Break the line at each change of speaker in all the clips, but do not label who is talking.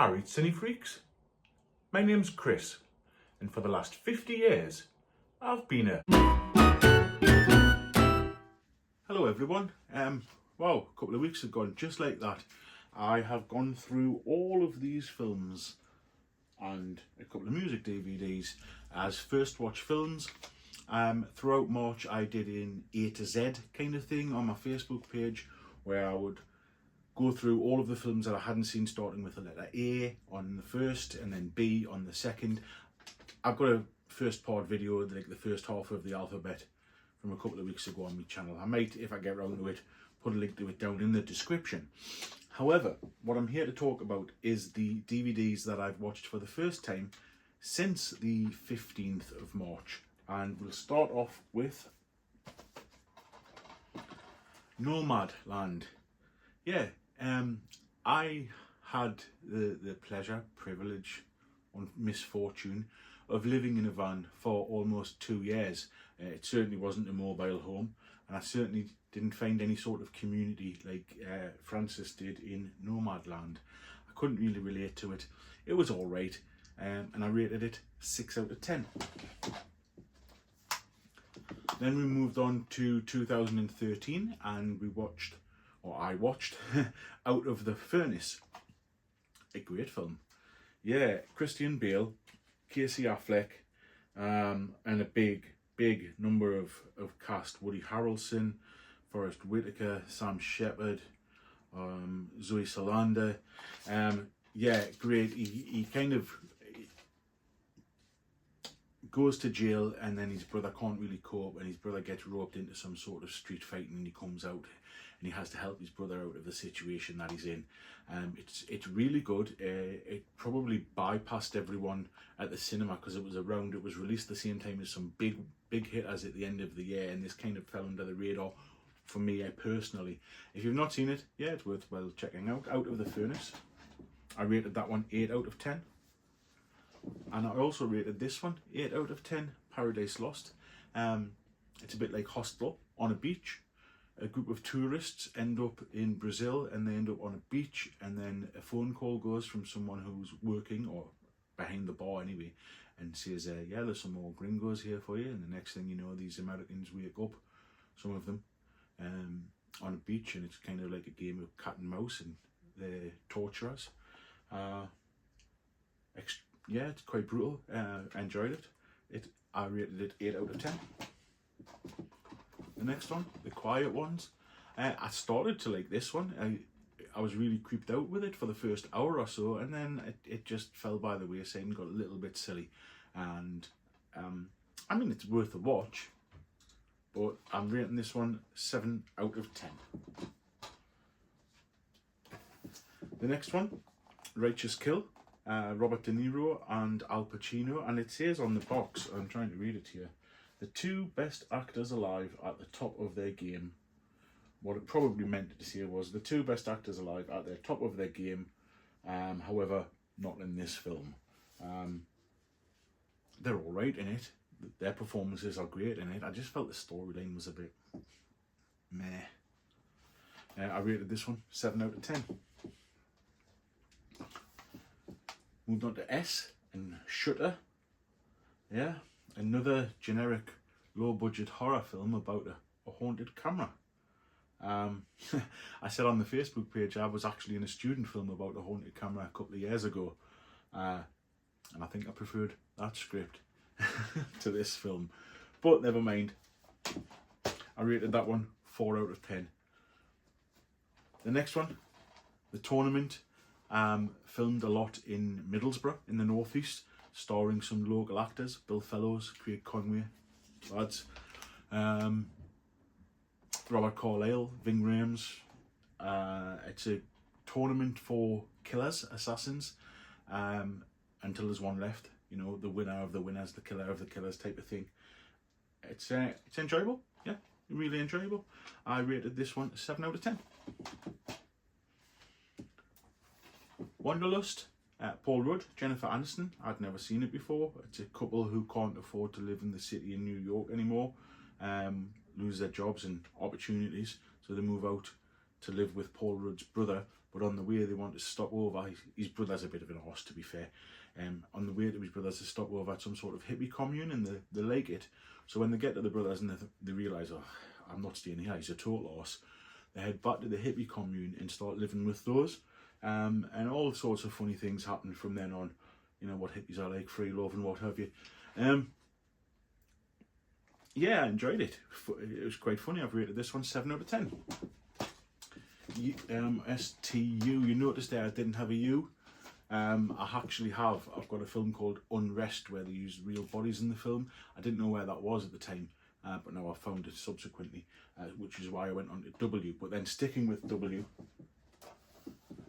Alreet, cinefreaks. My name's Chris, and for the last 50 years, I've been a... Hello everyone. Wow, a couple of weeks have gone just like that. I have gone through all of these films and a couple of music DVDs as first watch films. Throughout March I did an A to Z kind of thing on my Facebook page where I would go through all of the films that I hadn't seen, starting with the letter A on the first and then B on the second. I've got a first part video, like the first half of the alphabet, from a couple of weeks ago on my channel. I might, if I get around to it, put a link to it down in the description. However, what I'm here to talk about is the DVDs that I've watched for the first time since the 15th of March. And we'll start off with Nomadland. Yeah, I had the pleasure, privilege, and misfortune of living in a van for almost 2 years. It certainly wasn't a mobile home, and I certainly didn't find any sort of community like Francis did in Nomadland. I couldn't really relate to it. It was all right, and I rated it 6 out of 10. Then we moved on to 2013 and we watched, or I watched, Out of the Furnace. A great film. Yeah, Christian Bale, Casey Affleck, and a big number of cast. Woody Harrelson, Forrest Whitaker, Sam Shepard, Zoe Saldana. Yeah, great. He kind of goes to jail, and then his brother can't really cope, and his brother gets roped into some sort of street fighting, and he comes out and he has to help his brother out of the situation that he's in. It's really good. It probably bypassed everyone at the cinema because it was released the same time as some big hitters at the end of the year, and this kind of fell under the radar for me personally. If you've not seen it, yeah, it's worthwhile checking out. Out of the Furnace. I rated that one 8 out of 10. And I also rated this one 8 out of 10, Paradise Lost. It's a bit like Hostel on a beach. A group of tourists end up in Brazil and they end up on a beach, and then a phone call goes from someone who's working, or behind the bar anyway, and says, yeah, there's some more gringos here for you. And the next thing you know, these Americans wake up, some of them, on a beach, and it's kind of like a game of cat and mouse, and they torture us. Yeah, it's quite brutal. I enjoyed it. I rated it 8 out of 10. The next one, The Quiet Ones. I started to like this one. I was really creeped out with it for the first hour or so, and then it just fell by the wayside and got a little bit silly. And I mean, it's worth a watch, but I'm rating this one 7 out of 10. The next one, Righteous Kill. Robert De Niro and Al Pacino, and it says on the box, I'm trying to read it here, the 2 best actors alive at the top of their game. What it probably meant to say was the 2 best actors alive at the top of their game, however, not in this film. They're alright in it, their performances are great in it. I just felt the storyline was a bit meh. I rated this one 7 out of 10. Moved on to S and Shutter. Yeah, another generic low-budget horror film about a haunted camera. I said on the Facebook page I was actually in a student film about a haunted camera a couple of years ago, and I think I preferred that script to this film, but never mind. I rated that one 4 out of 10. The next one, The Tournament. Filmed a lot in Middlesbrough in the northeast, starring some local actors, Bill Fellows, Craig Conway, lads, Robert Carlyle, Ving Rhames. It's a tournament for killers, assassins, until there's one left. You know, the winner of the winners, the killer of the killers type of thing. It's enjoyable, yeah, really enjoyable. I rated this one 7 out of 10. Wanderlust, Paul Rudd, Jennifer Aniston. I'd never seen it before. It's a couple who can't afford to live in the city in New York anymore, lose their jobs and opportunities, so they move out to live with Paul Rudd's brother, but on the way they want to stop over. His brother's a bit of an arse, to be fair. On the way to his brother's to stop over at some sort of hippie commune, and they like it. So when they get to the brothers and they realise, oh, I'm not staying here, he's a total arse, they head back to the hippie commune and start living with those. And all sorts of funny things happen from then on. You know what hippies are like, free love and what have you. Yeah, I enjoyed it. It was quite funny. I've rated this one 7 out of 10. STU, you noticed there I didn't have a U. I actually have. I've got a film called Unrest where they use real bodies in the film. I didn't know where that was at the time, but now I've found it subsequently, which is why I went on to W. But then sticking with W,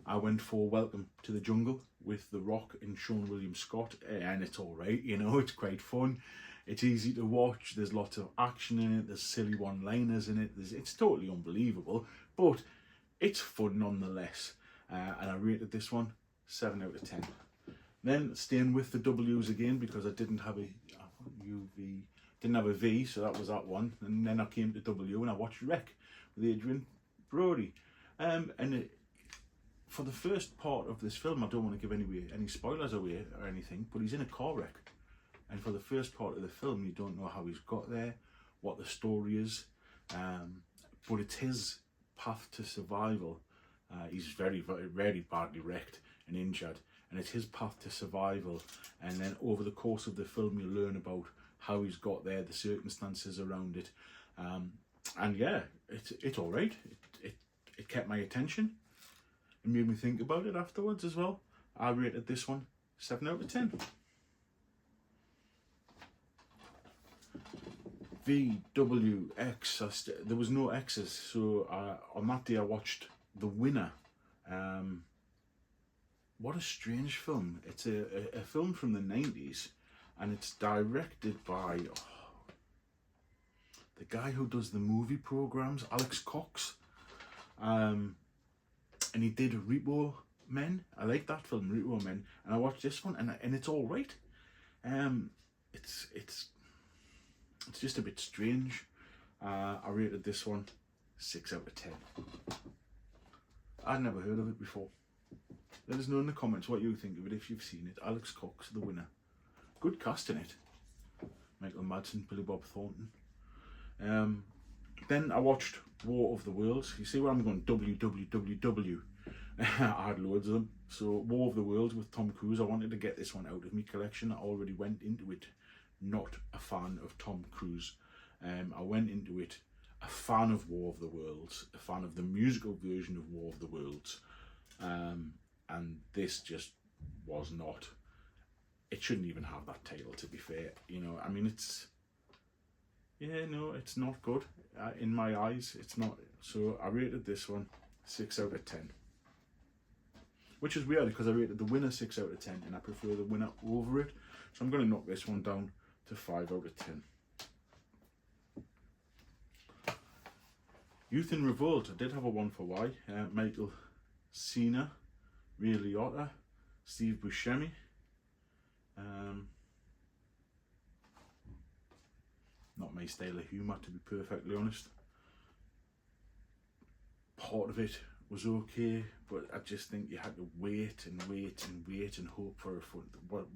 I went for Welcome to the Jungle with The Rock and Sean William Scott, and it's alright, you know, it's quite fun. It's easy to watch, there's lots of action in it, there's silly one-liners in it, it's totally unbelievable, but it's fun nonetheless. And I rated this one 7 out of 10. Then staying with the W's again, because I didn't have a V, so that was that one. And then I came to W and I watched Wreck with Adrian Brody. For the first part of this film, I don't want to give any spoilers away or anything, but he's in a car wreck. And for the first part of the film, you don't know how he's got there, what the story is, but it's his path to survival. He's very, very, very badly wrecked and injured, and it's his path to survival. And then over the course of the film, you learn about how he's got there, the circumstances around it. And yeah, it's all right. It kept my attention. It made me think about it afterwards as well. I rated this one 7 out of 10. VWX, there was no X's, so on that day I watched The Winner. What a strange film. It's a film from the 90s, and it's directed by the guy who does the movie programs, Alex Cox. And he did Repo Men. I like that film, Repo Men, and I watched this one, and it's all right. It's just a bit strange. I rated this one 6 out of 10. I'd never heard of it before. Let us know in the comments what you think of it if you've seen it. Alex Cox, The Winner. Good cast in it. Michael Madsen, Billy Bob Thornton. Then I watched War of the Worlds. You see where I'm going? WWWW. I had loads of them. So War of the Worlds with Tom Cruise. I wanted to get this one out of my collection. I already went into it not a fan of Tom Cruise. I went into it a fan of War of the Worlds, a fan of the musical version of War of the Worlds. And this just was not. It shouldn't even have that title, to be fair. You know, I mean, it's not good. In my eyes, it's not. So I rated this one 6 out of 10. Which is weird, because I rated The Winner 6 out of 10, and I prefer The Winner over it. So I'm going to knock this one down to 5 out of 10. Youth in Revolt, I did have a 1 for Y. Michael Cena, Ray Liotta, Steve Buscemi. Not my style of humour, to be perfectly honest. Part of it was okay, but I just think you had to wait and wait and wait and hope for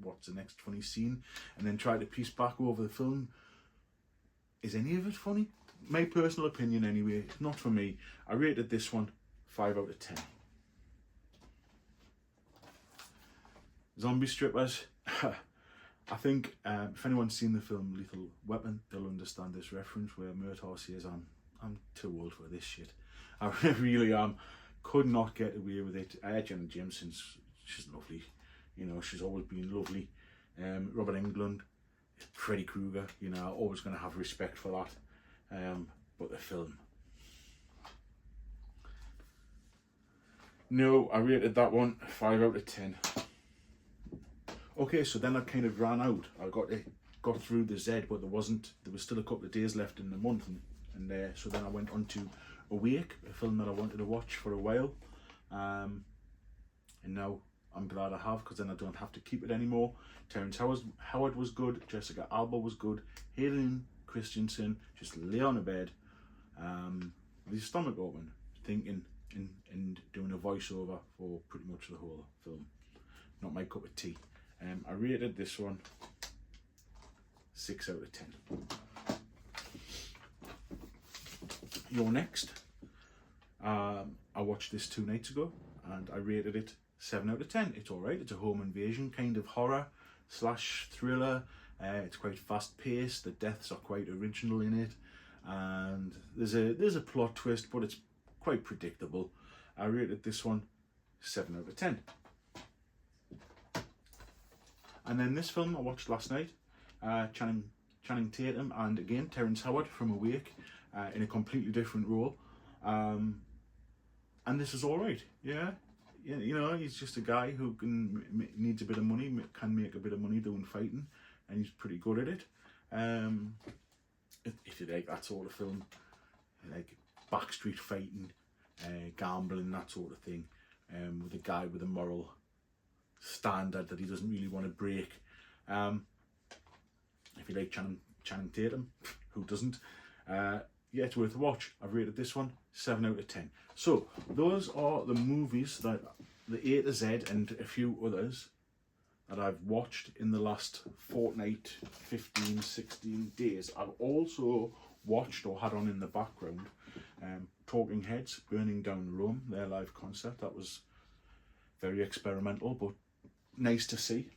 what's the next funny scene, and then try to piece back over the film. Is any of it funny? My personal opinion anyway, not for me. I rated this one 5 out of 10. Zombie strippers. I think if anyone's seen the film Lethal Weapon, they'll understand this reference where Murtaugh says, I'm too old for this shit. I really am. Could not get away with it. Jenna Jameson's, she's lovely. You know, she's always been lovely. Robert Englund, Freddy Krueger, you know, always going to have respect for that. But the film. No, I rated that one 5 out of 10. Okay, so then I kind of ran out. I got through the Z, but there was still a couple of days left in the month, and so then I went on to Awake, a film that I wanted to watch for a while, and now I'm glad I have, because then I don't have to keep it anymore. Terrence Howard was good, Jessica Alba was good, Hayden Christensen just lay on a bed with his stomach open, thinking, and doing a voiceover for pretty much the whole film. Not my cup of tea. I rated this one 6 out of 10. You're next. I watched this 2 nights ago and I rated it 7 out of 10. It's alright. It's a home invasion kind of horror slash thriller. It's quite fast paced. The deaths are quite original in it, and there's a plot twist, but it's quite predictable. I rated this one 7 out of 10. And then this film I watched last night, Channing Tatum and again Terrence Howard from Awake, in a completely different role, and this is all right. Yeah, you know, he's just a guy who needs a bit of money, can make a bit of money doing fighting, and he's pretty good at it. If you like that sort of film, like backstreet fighting, gambling, that sort of thing, with a guy with a moral standard that he doesn't really want to break. If you like Channing Tatum, who doesn't? Yeah, it's worth a watch. I've rated this one 7 out of 10. So those are the movies, that the A to Z and a few others that I've watched in the last fortnight, 15, 16 days. I've also watched or had on in the background Talking Heads, Burning Down Rome, their live concert. That was very experimental, but nice to see.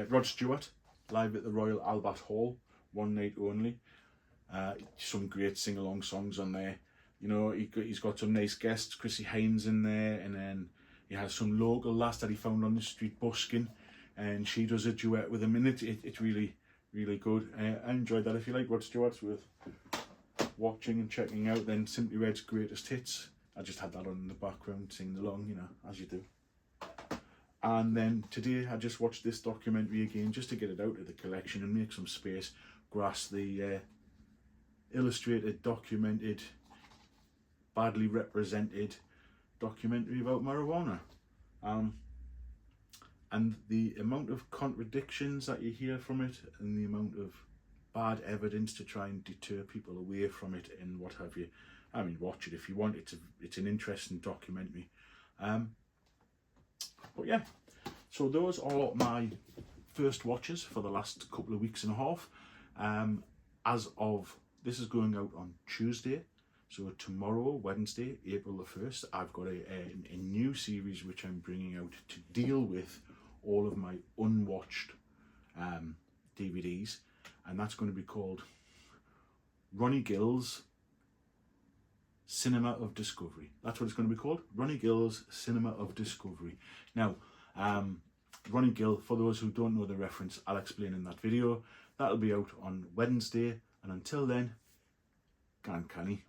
Rod Stewart, live at the Royal Albert Hall, 1 night only. Some great sing-along songs on there. You know, he's got some nice guests, Chrissy Hines in there, and then he has some local lass that he found on the street busking, and she does a duet with him, and it's really, really good. I enjoyed that. If you like Rod Stewart's worth watching and checking out, then Simply Red's Greatest Hits. I just had that on in the background, singing along, you know, as you do. And then today I just watched this documentary again, just to get it out of the collection and make some space. Grass, the illustrated, documented, badly represented documentary about marijuana. And the amount of contradictions that you hear from it, and the amount of bad evidence to try and deter people away from it and what have you. I mean, watch it if you want. It's an interesting documentary. But yeah, so those are my first watches for the last couple of weeks and a half. As of, this is going out on Tuesday, so tomorrow, Wednesday, April the 1st, I've got a new series which I'm bringing out to deal with all of my unwatched DVDs, and that's going to be called Ronnie Gill's Cinema of Discovery. That's what it's going to be called, Ronnie Gill's Cinema of Discovery. Now, Ronnie Gill, for those who don't know the reference, I'll explain in that video. That'll be out on Wednesday, and until then, Canny.